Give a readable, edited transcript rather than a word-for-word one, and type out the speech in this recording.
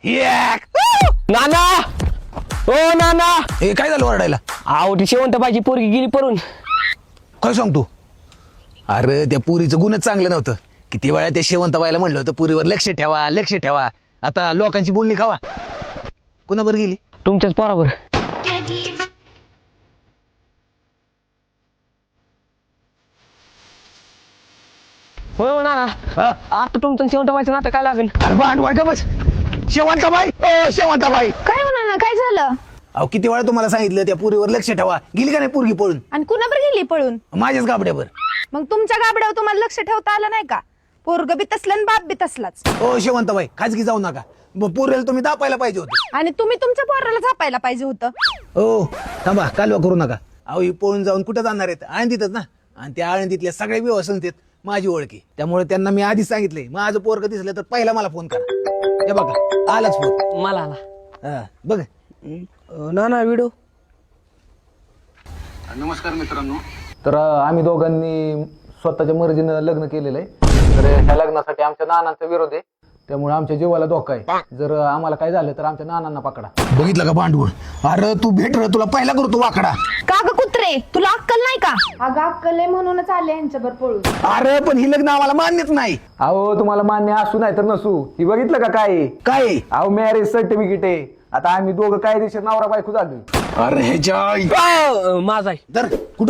नाना ओ नाना हे काय झालं ओरडायला? आहो ती शेवंत पाहिजे पोरगी गेली पळून. काय सांगतो? अरे त्या पुरीचं गुणच चांगलं नव्हतं. किती वेळा त्या शेवंतबाईला म्हणलं होतं पुरीवर लक्ष ठेवा लक्ष ठेवा. आता लोकांची बोलणी खावा. कुणाबर गेली? तुमच्याच पोरावर. हो नाना हा? आता तुमचं शेवंत व्हायचं नाटक काय लागेल. अरे भांडवाय का बस. शेवंतबाई ओ शेवंतबाई, काय होणार ना, काय झालं? अहो किती वेळा तुम्हाला सांगितलं त्या पुरीवर लक्ष ठेवा. गेली का नाही पोरगी पळून? आणि कुणाबर गेली पळून? माझ्याच गाबड्यावर. मग तुमच्या गाबड्यावर तुम्हाला लक्ष ठेवता आलं नाही का? पोरग बी तसलं आणि बाप बी तसलाच. ओ शेवंतबाई, खाजगी जाऊ नका. पुरेल तुम्ही दापायला पाहिजे होतं. आणि तुम्ही तुमच्या पोराला झापायला पाहिजे होतं. ओ थांबा, कालवा करू नका. अहो ही पळून जाऊन कुठं जाणार आहेत? आळंदीतच ना. आणि त्या आळंदीतल्या सगळ्या व्यवस्थित आहेत माझी ओळखी. त्यामुळे त्यांना मी आधीच सांगितलंय, माझं पोरग दिसलं तर पहिला मला फोन करा. हे बघा आलाच फोन. मला आला. हा, बघ. नाना व्हिडिओ. नमस्कार मित्रांनो. तर आम्ही दोघांनी स्वतःच्या मर्जीनं लग्न केलेलं आहे. तर ह्या लग्नासाठी आमच्या नानांचा विरोध आहे. त्यामुळे आमच्या जीवाला धोका आहे. जर आम्हाला काय झालं तर आमच्या नानांना पकडा. बघितलं का भांडवल? अरे तू भेट रे, तुला पहिला करतो वाकडा. का ग कुत्रे, तुला अक्कल नाही का? अगं अक्कल आहे म्हणूनच आले यांच्यावर पळून. अरे पण ही लग्न आम्हाला मान्यच नाही. अहो तुम्हाला मान्य असू नाही तर नसू, ही बघितलं का काय आहे? काय आहे? अहो मॅरेज सर्टिफिकेट आहे. आता आम्ही दोघं कायदेशीर नवरा बायको झालोय. अरे ह्याच्या माझा आहे. तर कुठं